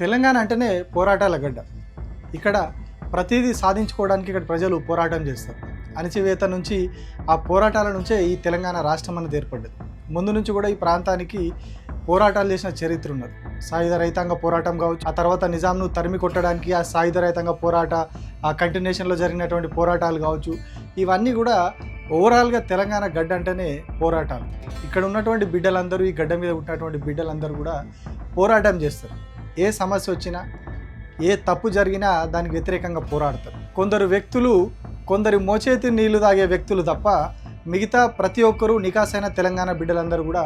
తెలంగాణ అంటేనే పోరాటాల గడ్డ. ఇక్కడ ప్రతిదీ సాధించుకోవడానికి ఇక్కడ ప్రజలు పోరాటం చేస్తారు. అణచివేత నుంచి ఆ పోరాటాల నుంచే ఈ తెలంగాణ రాష్ట్రం అనేది ఏర్పడ్డది. ముందు నుంచి కూడా ఈ ప్రాంతానికి పోరాటాలు చేసిన చరిత్ర ఉన్నది. సాయుధ రైతాంగ పోరాటం కావచ్చు, ఆ తర్వాత నిజాంను తరిమి కొట్టడానికి ఆ సాయుధ రైతాంగ పోరాట, ఆ కంటిన్యూషన్లో జరిగినటువంటి పోరాటాలు కావచ్చు, ఇవన్నీ కూడా ఓవరాల్గా తెలంగాణ గడ్డ అంటేనే పోరాటాలు. ఇక్కడ ఉన్నటువంటి బిడ్డలందరూ, ఈ గడ్డ మీద ఉన్నటువంటి బిడ్డలందరూ కూడా పోరాటం చేస్తారు. ఏ సమస్య వచ్చినా, ఏ తప్పు జరిగినా దానికి వ్యతిరేకంగా పోరాడతారు. కొందరు వ్యక్తులు, కొందరి మోచేతి నీళ్లు తాగే వ్యక్తులు తప్ప మిగతా ప్రతి ఒక్కరూ నికాసైన తెలంగాణ బిడ్డలందరూ కూడా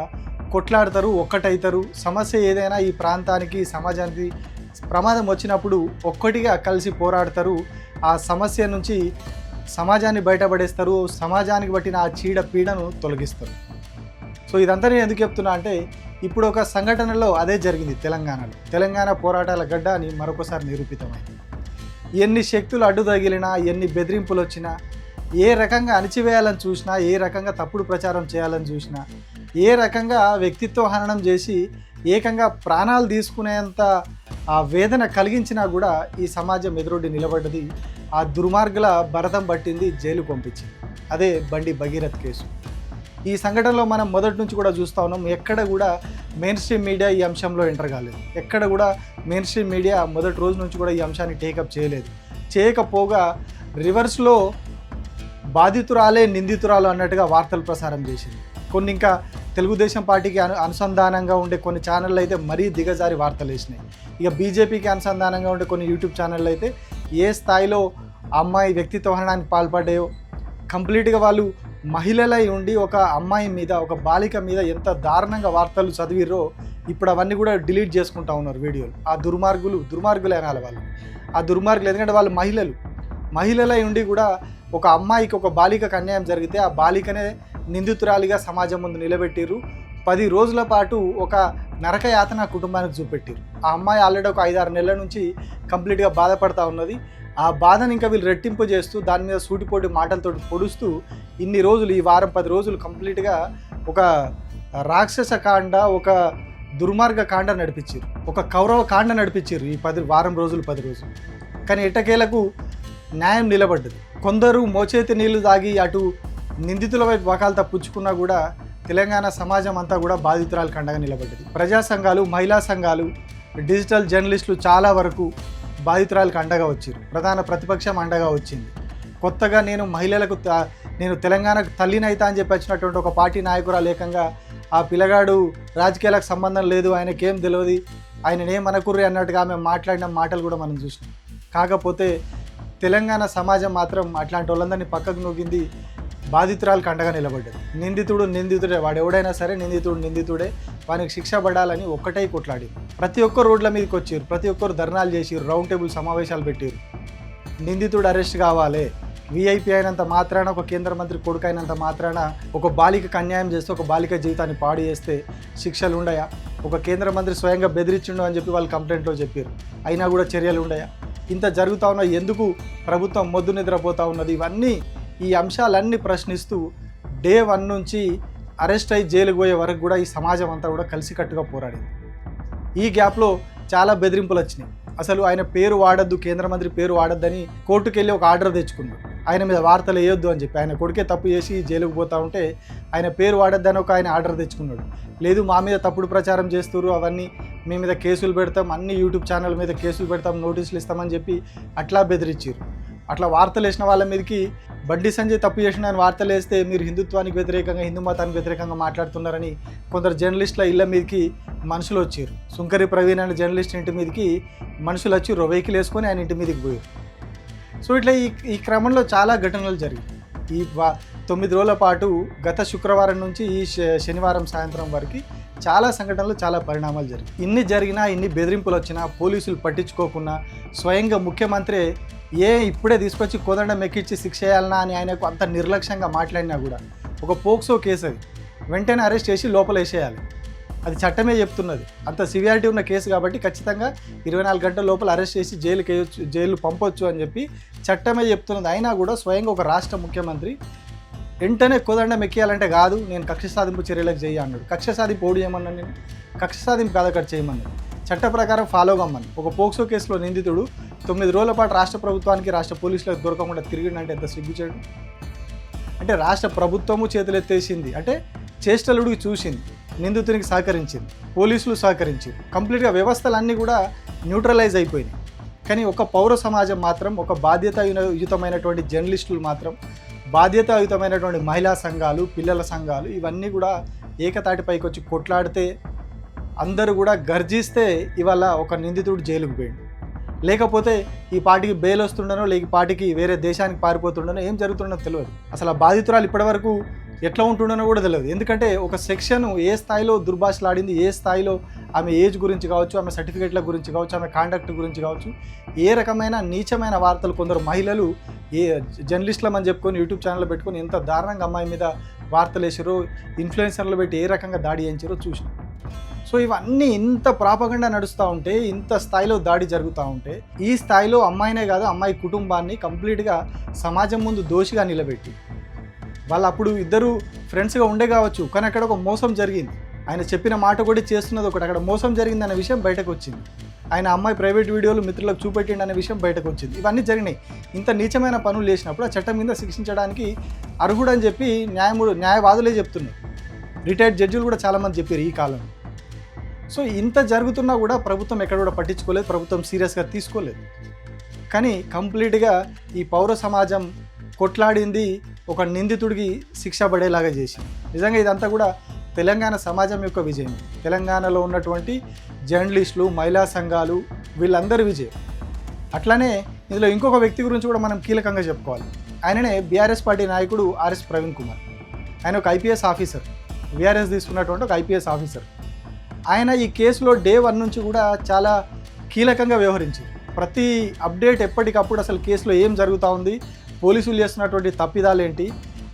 కొట్లాడతారు, ఒక్కటైతారు. సమస్య ఏదైనా ఈ ప్రాంతానికి, సమాజానికి ప్రమాదం వచ్చినప్పుడు ఒక్కటిగా కలిసి పోరాడతారు. ఆ సమస్య నుంచి సమాజాన్ని బయటపడేస్తారు, సమాజానికి పట్టిన ఆ చీడ పీడను తొలగిస్తారు. సో ఇదంతా నేను ఎందుకు చెప్తున్నా అంటే, ఇప్పుడు ఒక సంఘటనలో అదే జరిగింది తెలంగాణలో. తెలంగాణ పోరాటాల గడ్డ అని మరొకసారి నిరూపితమైంది. ఎన్ని శక్తులు అడ్డు తగిలినా, ఎన్ని బెదిరింపులు వచ్చినా, ఏ రకంగా అణచివేయాలని చూసినా, ఏ రకంగా తప్పుడు ప్రచారం చేయాలని చూసినా, ఏ రకంగా వ్యక్తిత్వ హననం చేసి ఏకంగా ప్రాణాలు తీసుకునేంత ఆ వేదన కలిగించినా కూడా ఈ సమాజం ఎదురొడ్డి నిలబడ్డది. ఆ దుర్మార్గుల భరతం పట్టింది, జైలు పంపించింది. అదే బండి భగీరథ్ కేసు. ఈ సంఘటనలో మనం మొదటి నుంచి కూడా చూస్తూ ఉన్నాం. ఎక్కడ కూడా మెయిన్ స్ట్రీమ్ మీడియా ఈ అంశంలో ఎంటర్ కాలేదు. ఎక్కడ కూడా మెయిన్ స్ట్రీమ్ మీడియా మొదటి రోజు నుంచి కూడా ఈ అంశాన్ని టేకప్ చేయలేదు. చేయకపోగా రివర్స్లో బాధితురాలే నిందితురాలు అన్నట్టుగా వార్తలు ప్రసారం చేసింది. కొన్ని ఇంకా తెలుగుదేశం పార్టీకి అనుసంధానంగా ఉండే కొన్ని ఛానళ్ళు అయితే మరీ దిగజారి వార్తలు వేసినాయి. ఇక బీజేపీకి అనుసంధానంగా ఉండే కొన్ని యూట్యూబ్ ఛానళ్ళు అయితే ఏ స్థాయిలో అమ్మాయి వ్యక్తిత్వ హననానికి పాల్పడ్డాయో, కంప్లీట్గా వాళ్ళు మహిళలై ఉండి ఒక అమ్మాయి మీద, ఒక బాలిక మీద ఎంత దారుణంగా వార్తలు చదివిర్రో ఇప్పుడు అవన్నీ కూడా డిలీట్ చేసుకుంటా ఉన్నారు వీడియోలు. ఆ దుర్మార్గులే అనాలి వాళ్ళు. ఆ దుర్మార్గులు ఎందుకంటే వాళ్ళు మహిళలై ఉండి కూడా ఒక అమ్మాయికి, ఒక బాలికకు అన్యాయం జరిగితే ఆ బాలికనే నిందితురాలిగా సమాజం ముందు నిలబెట్టిర్రు. 10 రోజుల పాటు ఒక నరకయాతన కుటుంబానికి చూపెట్టిరు. ఆ అమ్మాయి ఆల్రెడీ ఒక 5-6 నెలల నుంచి కంప్లీట్గా బాధపడతా ఉన్నది. ఆ బాధను ఇంకా వీళ్ళు రెట్టింపు చేస్తూ, దాని మీద సూటిపోటి మాటలతో పొడుస్తూ ఇన్ని రోజులు, ఈ వారం 10 రోజులు కంప్లీట్గా ఒక రాక్షస కాండ, ఒక దుర్మార్గ కాండ నడిపించారు, ఒక కౌరవ కాండ నడిపించారు ఈ 10 రోజులు. కానీ ఎట్టకేలకు న్యాయం నిలబడ్డది. కొందరు మోచేతి నీళ్లు తాగి అటు నిందితుల వైపు వకాలత పుచ్చుకున్నా కూడా తెలంగాణ సమాజం అంతా కూడా బాధితురాలకు అండగా నిలబడ్డది. ప్రజా సంఘాలు, మహిళా సంఘాలు, డిజిటల్ జర్నలిస్టులు చాలా వరకు బాధితురాలకు అండగా వచ్చారు. ప్రధాన ప్రతిపక్షం అండగా వచ్చింది. కొత్తగా నేను తెలంగాణకు తల్లినైతా అని చెప్పి వచ్చినటువంటి ఒక పార్టీ నాయకురాలు ఏకంగా ఆ పిల్లగాడు రాజకీయాలకు సంబంధం లేదు, ఆయనకేం తెలియదు, ఆయననేమనకుర్రి అన్నట్టుగా ఆమె మాట్లాడిన మాటలు కూడా మనం చూసినాం. కాకపోతే తెలంగాణ సమాజం మాత్రం అట్లాంటి వాళ్ళందరినీ పక్కకు నూగింది, బాధితురాలకు అండగా నిలబడ్డది. నిందితుడే, వాడు ఎవడైనా సరే నిందితుడే, వానికి శిక్ష పడాలని ఒక్కటై కొట్లాడి ప్రతి ఒక్కరు రోడ్ల మీదకి వచ్చారు, ప్రతి ఒక్కరు ధర్నాలు చేసిరు, రౌండ్ టేబుల్ సమావేశాలు పెట్టారు. నిందితుడు అరెస్ట్ కావాలి, వీఐపీ అయినంత మాత్రాన, ఒక కేంద్ర మంత్రి కొడుకు అయినంత మాత్రాన ఒక బాలికకు అన్యాయం చేస్తే, ఒక బాలిక జీవితాన్ని పాడు చేస్తే శిక్షలు ఉండయా? ఒక కేంద్ర మంత్రి స్వయంగా బెదిరించిండు అని చెప్పి వాళ్ళు కంప్లైంట్లో చెప్పారు, అయినా కూడా చర్యలు ఉండయా? ఇంత జరుగుతూ ఉన్నా ఎందుకు ప్రభుత్వం మొద్దు నిద్రపోతూ ఉన్నది? ఇవన్నీ, ఈ అంశాలన్నీ ప్రశ్నిస్తూ డే 1 నుంచి అరెస్ట్ అయ్యి జైలుకు పోయే వరకు కూడా ఈ సమాజం అంతా కూడా కలిసికట్టుగా పోరాడింది. ఈ గ్యాప్లో చాలా బెదిరింపులు వచ్చినాయి. అసలు ఆయన పేరు వాడద్దు, కేంద్ర మంత్రి పేరు వాడద్దని కోర్టుకు వెళ్ళి ఒక ఆర్డర్ తెచ్చుకున్నాడు. ఆయన మీద వార్తలు వేయొద్దు అని చెప్పి, ఆయన కొడుకే తప్పు చేసి జైలుకు పోతూ ఉంటే ఆయన పేరు వాడద్దని ఒక ఆయన ఆర్డర్ తెచ్చుకున్నాడు. లేదు, మా మీద తప్పుడు ప్రచారం చేస్తున్నారు, అవన్నీ మీ మీద కేసులు పెడతాం, అన్ని యూట్యూబ్ ఛానల్ మీద కేసులు పెడతాం, నోటీసులు ఇస్తామని చెప్పి అట్లా బెదిరించారు. అట్లా వార్తలు వేసిన వాళ్ళ మీదకి బండి సంజయ్ తప్పు చేసిన వార్తలు వేస్తే మీరు హిందుత్వానికి వ్యతిరేకంగా, హిందూ మతానికి వ్యతిరేకంగా మాట్లాడుతున్నారని కొందరు జర్నలిస్టుల ఇళ్ళ మీదకి మనుషులు వచ్చారు. సుంకరి ప్రవీణ్ అనే జర్నలిస్ట్ ఇంటి మీదకి మనుషులు వచ్చి వెహికల్ వేసుకొని ఆయన ఇంటి మీదకి పోయారు. సో ఇట్లా ఈ క్రమంలో చాలా ఘటనలు జరిగాయి. ఈ 9 రోజుల పాటు గత శుక్రవారం నుంచి ఈ శనివారం సాయంత్రం వరకు చాలా సంఘటనలు, చాలా పరిణామాలు జరిగాయి. ఇన్ని జరిగినా, ఇన్ని బెదిరింపులు వచ్చినా పోలీసులు పట్టించుకోకుండా స్వయంగా ముఖ్యమంత్రి ఇప్పుడే తీసుకొచ్చి కోదండం ఎక్కించి శిక్ష చేయాలన్నా అని ఆయనకు అంత నిర్లక్ష్యంగా మాట్లాడినా కూడా ఒక పోక్సో కేసు అది వెంటనే అరెస్ట్ చేసి లోపల వేసేయాలి. అది చట్టమే చెప్తున్నది. అంత సివియారిటీ ఉన్న కేసు కాబట్టి ఖచ్చితంగా 24 గంటల లోపల అరెస్ట్ చేసి జైలు పంపొచ్చు అని చెప్పి చట్టమే చెప్తున్నది. అయినా కూడా స్వయంగా ఒక రాష్ట్ర ముఖ్యమంత్రి వెంటనే కోదండం ఎక్కియాలంటే కాదు, నేను కక్ష సాధింపు చర్యలకు చేయ అన్నాడు. కక్ష సాధింపు ఓడి చేయమన్నాను నేను, కక్ష సాధింపు కాదు అక్కడ చేయమన్నాడు. చట్ట ప్రకారం ఫాలో కమ్మని. ఒక పోక్సో కేసులో నిందితుడు 9 రోజుల పాటు రాష్ట్ర ప్రభుత్వానికి రాష్ట్ర పోలీసులకు దొరకకుండా తిరిగిండంటే ఎంత సిగ్గుచేడు. అంటే రాష్ట్ర ప్రభుత్వము చేతులెత్తేసింది, అంటే చేష్టలుడికి చూసింది, నిందితునికి సహకరించింది, పోలీసులు సహకరించింది, కంప్లీట్గా వ్యవస్థలన్నీ కూడా న్యూట్రలైజ్ అయిపోయినాయి. కానీ ఒక పౌర సమాజం మాత్రం, ఒక బాధ్యతాయుతమైనటువంటి జర్నలిస్టులు మాత్రం, బాధ్యతాయుతమైనటువంటి మహిళా సంఘాలు, పిల్లల సంఘాలు ఇవన్నీ కూడా ఏకతాటిపైకి వచ్చి కొట్లాడితే, అందరూ కూడా గర్జిస్తే ఇవాళ ఒక నిందితుడు జైలుకు పోయిండు. లేకపోతే ఈ పార్టీకి బెయిల్ వస్తుండనో, లేక ఈ పార్టీకి వేరే దేశానికి పారిపోతుండనో, ఏం జరుగుతుండనో తెలియదు. అసలు ఆ బాధితురాలు ఇప్పటివరకు ఎట్లా ఉంటుండనో కూడా తెలియదు. ఎందుకంటే ఒక సెక్షన్ ఏ స్థాయిలో దుర్భాషలాడింది, ఏ స్థాయిలో ఆమె ఏజ్ గురించి కావచ్చు, ఆమె సర్టిఫికేట్ల గురించి కావచ్చు, ఆమె కాండక్ట్ గురించి కావచ్చు, ఏ రకమైన నీచమైన వార్తలు కొందరు మహిళలు ఏ జర్నలిస్టులమని చెప్పుకొని యూట్యూబ్ ఛానల్లో పెట్టుకొని ఎంత దారుణంగా అమ్మాయి మీద వార్తలు వేసారో, ఇన్ఫ్లుయెన్సర్లు పెట్టి ఏ రకంగా దాడి చేయించారో చూసినాం. సో ఇవన్నీ ఇంత ప్రాపగండా నడుస్తూ ఉంటే, ఇంత స్థాయిలో దాడి జరుగుతూ ఉంటే, ఈ స్థాయిలో అమ్మాయినే కాదు అమ్మాయి కుటుంబాన్ని కంప్లీట్గా సమాజం ముందు దోషిగా నిలబెట్టి, వాళ్ళు అప్పుడు ఇద్దరు ఫ్రెండ్స్గా ఉండే కావచ్చు, కానీ అక్కడ ఒక మోసం జరిగింది. ఆయన చెప్పిన మాట కూడా చేస్తున్నది ఒకటి, అక్కడ మోసం జరిగింది అనే విషయం బయటకు వచ్చింది. ఆయన అమ్మాయి ప్రైవేట్ వీడియోలు మిత్రులకు చూపెట్టిండి అనే విషయం బయటకు వచ్చింది. ఇవన్నీ జరిగినాయి. ఇంత నీచమైన పనులు చేసినప్పుడు ఆ చట్టం మీద శిక్షించడానికి అర్హుడని చెప్పి న్యాయవాదులే చెప్తున్నారు. రిటైర్డ్ జడ్జిలు కూడా చాలామంది చెప్పారు ఈ కాలంలో. సో ఇంత జరుగుతున్నా కూడా ప్రభుత్వం ఎక్కడ కూడా పట్టించుకోలేదు, ప్రభుత్వం సీరియస్గా తీసుకోలేదు. కానీ కంప్లీట్గా ఈ పౌర సమాజం కొట్లాడింది ఒక నిందితుడికి శిక్ష పడేలాగా చేసింది. నిజంగా ఇదంతా కూడా తెలంగాణ సమాజం యొక్క విజయం, తెలంగాణలో ఉన్నటువంటి జర్నలిస్టులు, మహిళా సంఘాలు వీళ్ళందరి విజయం. అట్లానే ఇందులో ఇంకొక వ్యక్తి గురించి కూడా మనం కీలకంగా చెప్పుకోవాలి. ఆయననే బీఆర్ఎస్ పార్టీ నాయకుడు ఆర్ఎస్ ప్రవీణ్ కుమార్. ఆయన ఒక ఐపీఎస్ ఆఫీసర్, బీఆర్ఎస్ తీసుకున్నటువంటి ఒక ఐపీఎస్ ఆఫీసర్. ఆయన ఈ కేసులో డే 1 నుంచి కూడా చాలా కీలకంగా వ్యవహరించారు. ప్రతి అప్డేట్ ఎప్పటికప్పుడు అసలు కేసులో ఏం జరుగుతూ ఉంది, పోలీసులు చేస్తున్నటువంటి తప్పిదాలు ఏంటి,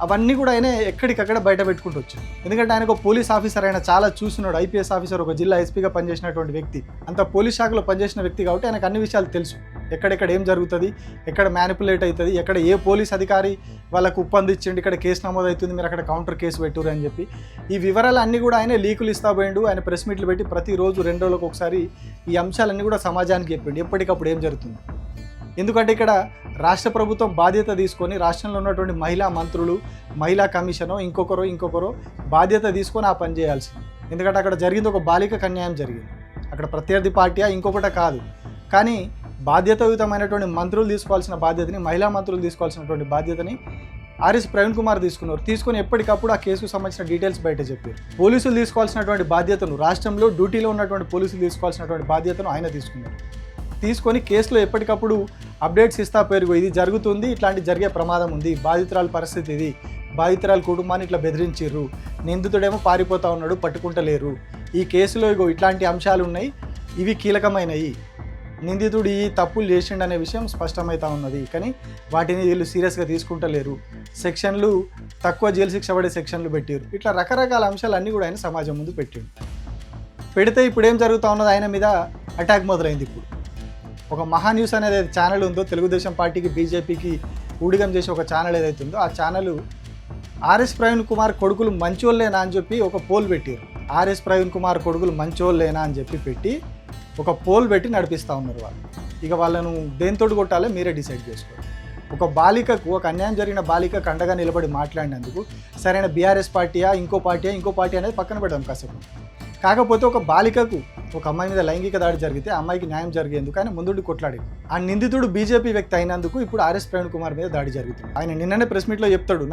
అవన్నీ కూడా ఆయన ఎక్కడికక్కడ బయట పెట్టుకుంటూ వచ్చారు. ఎందుకంటే ఆయన ఒక పోలీస్ ఆఫీసర్, ఆయన చాలా చూస్తున్నాడు. ఐపీఎస్ ఆఫీసర్, ఒక జిల్లా ఎస్పీగా పనిచేసినటువంటి వ్యక్తి, అంత పోలీస్ శాఖలో పనిచేసిన వ్యక్తి కాబట్టి ఆయనకు అన్ని విషయాలు తెలుసు. ఎక్కడెక్కడ ఏం జరుగుతుంది, ఎక్కడ మ్యానిపులేట్ అవుతుంది, ఎక్కడ ఏ పోలీస్ అధికారి వాళ్ళకు ఒప్పందించండి, ఇక్కడ కేసు నమోదు అవుతుంది, మీరు అక్కడ కౌంటర్ కేసు పెట్టురు అని చెప్పి ఈ వివరాలు అన్నీ కూడా ఆయన లీకులు ఇస్తా పోయిండు. ఆయన ప్రెస్ మీట్లు పెట్టి ప్రతిరోజు 2 రోజులకు ఒకసారి ఈ అంశాలన్నీ కూడా సమాజానికి చెప్పిండు ఎప్పటికప్పుడు ఏం జరుగుతుంది. ఎందుకంటే ఇక్కడ రాష్ట్ర ప్రభుత్వం బాధ్యత తీసుకొని, రాష్ట్రంలో ఉన్నటువంటి మహిళా మంత్రులు, మహిళా కమిషనో ఇంకొకరో బాధ్యత తీసుకొని ఆ పని చేయాల్సింది. ఎందుకంటే అక్కడ జరిగింది ఒక బాలికకు అన్యాయం జరిగింది. అక్కడ ప్రత్యర్థి పార్టీయా ఇంకొకట కాదు, కానీ బాధ్యతాయుతమైనటువంటి మంత్రులు తీసుకోవాల్సిన బాధ్యతని, మహిళా మంత్రులు తీసుకోవాల్సినటువంటి బాధ్యతని ఆర్ఎస్ ప్రవీణ్ కుమార్ తీసుకొని ఎప్పటికప్పుడు ఆ కేసుకు సంబంధించిన డీటెయిల్స్ బయట చెప్పారు. పోలీసులు తీసుకోవాల్సినటువంటి బాధ్యతను, రాష్ట్రంలో డ్యూటీలో ఉన్నటువంటి పోలీసులు తీసుకోవాల్సినటువంటి బాధ్యతను ఆయన తీసుకొని కేసులో ఎప్పటికప్పుడు అప్డేట్స్ ఇస్తా పేరుగు ఇది జరుగుతుంది, ఇట్లాంటి జరిగే ప్రమాదం ఉంది, బాధితురాల పరిస్థితి ఇది, బాధితురాల కుటుంబాన్ని ఇట్లా బెదిరించిర్రు, నిందితుడేమో పారిపోతా ఉన్నాడు, పట్టుకుంటలేరు, ఈ కేసులో ఇట్లాంటి అంశాలు ఉన్నాయి, ఇవి కీలకమైనవి, నిందితుడు ఈ తప్పులు చేసిండు అనే విషయం స్పష్టమవుతా ఉన్నది, కానీ వాటిని వీళ్ళు సీరియస్గా తీసుకుంటలేరు, సెక్షన్లు తక్కువ జైలు శిక్ష పడే సెక్షన్లు పెట్టారు. ఇట్లా రకరకాల అంశాలన్నీ కూడా ఆయన సమాజం ముందు పెడితే ఇప్పుడు ఏం జరుగుతూ ఉన్నది, ఆయన మీద అటాక్ మొదలైంది. ఇప్పుడు ఒక మహా న్యూస్ అనేది ఛానల్ ఉందో, తెలుగుదేశం పార్టీకి బీజేపీకి ఊడిగం చేసి ఒక ఛానల్ ఏదైతే ఉందో ఆ ఛానల్ ఆర్ఎస్ ప్రవీణ్ కుమార్ కొడుకులు మంచోళ్ళేనా అని చెప్పి ఒక పోల్ పెట్టారు. ఆర్ఎస్ ప్రవీణ్ కుమార్ కొడుకులు మంచోళ్ళేనా అని చెప్పి పెట్టి ఒక పోల్ పెట్టి నడిపిస్తూ ఉన్నారు వాళ్ళు. ఇక వాళ్ళను దేనితోటి కొట్టాలో మీరే డిసైడ్ చేసుకోండి. ఒక బాలికకు, ఒక అన్యాయం జరిగిన బాలికకు అండగా నిలబడి మాట్లాడినందుకు సరైన బీఆర్ఎస్ పార్టీయా ఇంకో పార్టీ అనేది పక్కన పెడదాం కాసేపు. కాకపోతే ఒక బాలికకు, ఒక అమ్మాయి మీద లైంగిక దాడి జరిగితే ఆ అమ్మాయికి న్యాయం జరిగేందుకు ఆయన ముందుండి కొట్లాడి, ఆ నిందితుడు బీజేపీ వ్యక్తి అయినందుకు ఇప్పుడు ఆర్ఎస్ ప్రవీణ్ కుమార్ మీద దాడి జరుగుతుంది. ఆయన నిన్ననే ప్రెస్ మీట్లో చెప్తాడు,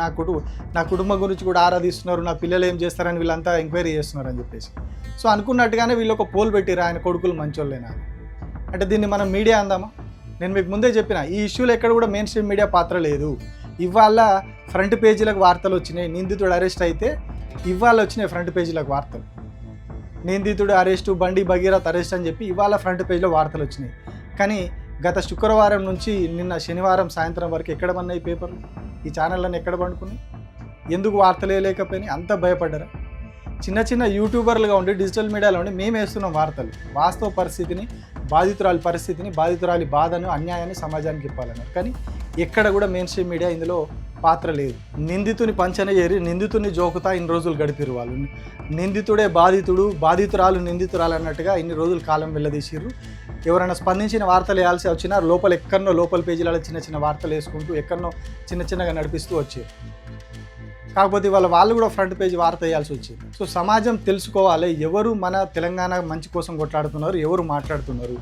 నా కుటుంబం గురించి కూడా ఆరాధిస్తున్నారు, నా పిల్లలు ఏం చేస్తారని వీళ్ళంతా ఎంక్వైరీ చేస్తున్నారు అని చెప్పేసి. సో అనుకున్నట్టుగానే వీళ్ళు ఒక పోల్ పెట్టిరు, ఆయన కొడుకులు మంచోళ్ళేనా అంటే. దీన్ని మనం మీడియా అందామా? నేను మీకు ముందే చెప్పిన, ఈ ఇష్యూలో ఎక్కడ కూడా మెయిన్ స్ట్రీమ్ మీడియా పాత్ర లేదు. ఇవాళ ఫ్రంట్ పేజీలకు వార్తలు వచ్చినాయి, నిందితుడు అరెస్ట్ అయితే ఇవాళ వచ్చినాయి ఫ్రంట్ పేజీలకు వార్తలు. నిందితుడు అరెస్టు, బండి భగీరథ్ అరెస్ట్ అని చెప్పి ఇవాళ ఫ్రంట్ పేజ్లో వార్తలు వచ్చినాయి. కానీ గత శుక్రవారం నుంచి నిన్న శనివారం సాయంత్రం వరకు ఎక్కడ పన్నాయి పేపర్లు, ఈ ఛానళ్ళని ఎక్కడ పండుకున్నాయి, ఎందుకు వార్తలు వేయలేకపోయినాయి, అంత భయపడ్డారా? చిన్న యూట్యూబర్లుగా ఉండి, డిజిటల్ మీడియాలో ఉండి మేము వేస్తున్నాం వార్తలు, వాస్తవ పరిస్థితిని, బాధితురాలి బాధను, అన్యాయాన్ని సమాజానికి ఇవ్వాలన్నారు. కానీ ఎక్కడ కూడా మెయిన్ స్ట్రీమ్ మీడియా ఇందులో పాత్ర లేదు. నిందితుని పంచన ఏరి నిందితుని జోకుతా ఇన్ని రోజులు గడిపిరు వాళ్ళు. నిందితుడే బాధితుడు, బాధితురాలు నిందితురాలు అన్నట్టుగా ఇన్ని రోజులు కాలం వెళ్ళదీసిర్రు. ఎవరైనా స్పందించిన వార్తలు వేయాల్సి వచ్చినా ఎక్కడనో లోపల పేజీలలో చిన్న చిన్న వార్తలు వేసుకుంటూ ఎక్కడనో చిన్నగా నడిపిస్తూ వచ్చారు. కాకపోతే వాళ్ళు కూడా ఫ్రంట్ పేజీ వార్త వేయాల్సి వచ్చింది. సో సమాజం తెలుసుకోవాలి ఎవరు మన తెలంగాణ మంచి కోసం కొట్లాడుతున్నారు, ఎవరు మాట్లాడుతున్నారు,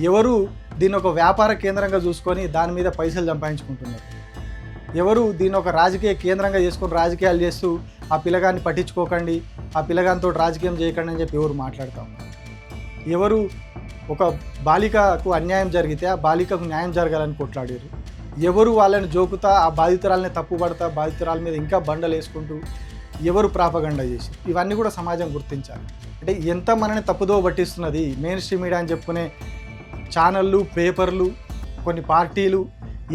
ఎవరు దీన్ని ఒక వ్యాపార కేంద్రంగా చూసుకొని దాని మీద పైసలు సంపాదించుకుంటున్నారు, ఎవరు దీన్ని ఒక రాజకీయ కేంద్రంగా చేసుకొని రాజకీయాలు చేస్తూ ఆ పిల్లగాన్ని పట్టించుకోకండి, ఆ పిల్లగానితో రాజకీయం చేయకండి అని చెప్పి ఎవరు మాట్లాడతాం, ఎవరు ఒక బాలికకు అన్యాయం జరిగితే ఆ బాలికకు న్యాయం జరగాలని కొట్లాడారు, ఎవరు వాళ్ళని జోకుతా ఆ బాధితురాలని తప్పుపడతా బాధితురాల మీద ఇంకా బండలు వేసుకుంటూ ఎవరు ప్రాపగండా చేసి, ఇవన్నీ కూడా సమాజం గుర్తించాలి. అంటే ఎంత మనని తప్పుదో పట్టిస్తున్నది మెయిన్ స్ట్రీమ్ మీడియా అని చెప్పుకునే ఛానళ్ళు, పేపర్లు, కొన్ని పార్టీలు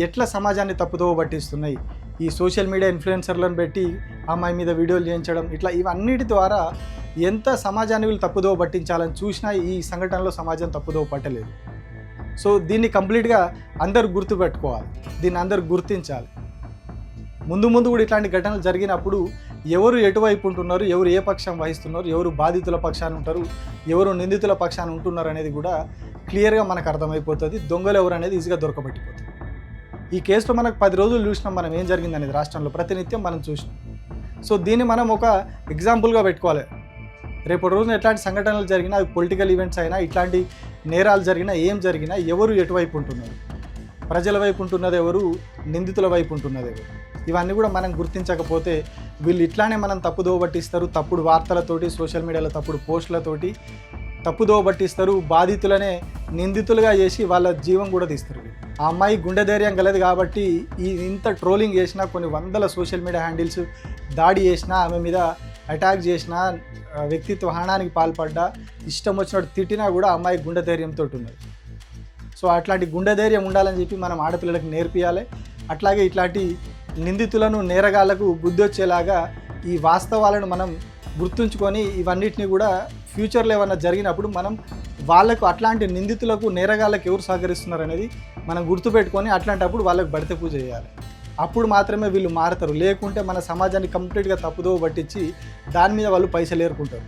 ఎట్లా సమాజాన్ని తప్పుదో పట్టిస్తున్నాయి. ఈ సోషల్ మీడియా ఇన్ఫ్లుయెన్సర్లను పెట్టి అమ్మాయి మీద వీడియోలు చేయించడం, ఇట్లా ఇవన్నిటి ద్వారా ఎంత సమాజాన్ని వీళ్ళు తప్పుదో పట్టించాలని చూసినా ఈ సంఘటనలో సమాజం తప్పుదో పట్టలేదు. సో దీన్ని కంప్లీట్గా అందరు గుర్తుపెట్టుకోవాలి, దీన్ని అందరు గుర్తించాలి. ముందు కూడా ఇట్లాంటి ఘటనలు జరిగినప్పుడు ఎవరు ఎటువైపు ఉంటున్నారు, ఎవరు ఏ పక్షం వహిస్తున్నారు, ఎవరు బాధితుల పక్షాన ఉంటారు, ఎవరు నిందితుల పక్షాన ఉంటున్నారు అనేది కూడా క్లియర్గా మనకు అర్థమైపోతుంది. దొంగలు ఎవరు అనేది ఈజీగా దొరకబట్టిపోతుంది. ఈ కేసులో మనకు 10 రోజులు చూసినాం మనం ఏం జరిగింది అనేది రాష్ట్రంలో ప్రతినిత్యం మనం చూసినాం. సో దీన్ని మనం ఒక ఎగ్జాంపుల్గా పెట్టుకోవాలి. రేపటి రోజున ఎట్లాంటి సంఘటనలు జరిగినా, అవి పొలిటికల్ ఈవెంట్స్ అయినా, ఇట్లాంటి నేరాలు జరిగినా, ఏం జరిగినా ఎవరు ఎటువైపు ఉంటున్నారు, ప్రజల వైపు ఉంటున్నది ఎవరు, నిందితుల వైపు ఉంటున్నది ఎవరు, ఇవన్నీ కూడా మనం గుర్తించకపోతే వీళ్ళు ఇట్లానే మనం తప్పుదోవ పట్టిస్తారు. తప్పుడు వార్తలతోటి, సోషల్ మీడియాలో తప్పుడు పోస్టులతోటి తప్పుదోవ పట్టిస్తారు. బాధితులనే నిందితులుగా చేసి వాళ్ళ జీవం కూడా తీస్తారు. ఆ అమ్మాయి గుండె ధైర్యం కలదు కాబట్టి ఇంత ట్రోలింగ్ చేసినా, కొన్ని వందల సోషల్ మీడియా హ్యాండిల్స్ దాడి చేసినా, ఆమె మీద అటాక్ చేసినా, వ్యక్తిత్వ హననానికి పాల్పడ్డా, ఇష్టం వచ్చినట్టు తిట్టినా కూడా అమ్మాయి గుండె ధైర్యంతో ఉన్నది. సో అట్లాంటి గుండె ధైర్యం ఉండాలని చెప్పి మనం ఆడపిల్లలకు నేర్పియాలి. అట్లాగే ఇట్లాంటి నిందితులను, నేరగాళ్లకు బుద్ధి వచ్చేలాగా ఈ వాస్తవాలను మనం గుర్తుంచుకొని ఇవన్నిటిని కూడా ఫ్యూచర్లో ఏమన్నా జరిగినప్పుడు మనం వాళ్ళకు, అట్లాంటి నిందితులకు, నేరగాళ్ళకు ఎవరు సహకరిస్తున్నారు అనేది మనం గుర్తుపెట్టుకొని అట్లాంటప్పుడు వాళ్ళకు బడిత పూజ చేయాలి. అప్పుడు మాత్రమే వీళ్ళు మారుతారు. లేకుంటే మన సమాజాన్ని కంప్లీట్గా తప్పుదోవ పట్టించి దాని మీద వాళ్ళు పైసలు ఏరుకుంటారు.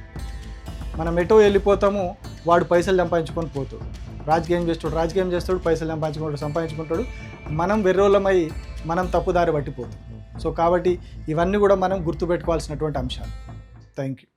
మనం ఎటో వెళ్ళిపోతాము, వాడు పైసలు సంపాదించుకొని పోతాడు, రాజకీయం చేస్తాడు, పైసలు సంపాదించుకుంటాడు. మనం వెర్రోళ్ళమై మనం తప్పుదారి పట్టిపోతాం. సో కాబట్టి ఇవన్నీ కూడా మనం గుర్తుపెట్టుకోవాల్సినటువంటి అంశాలు. Thank you.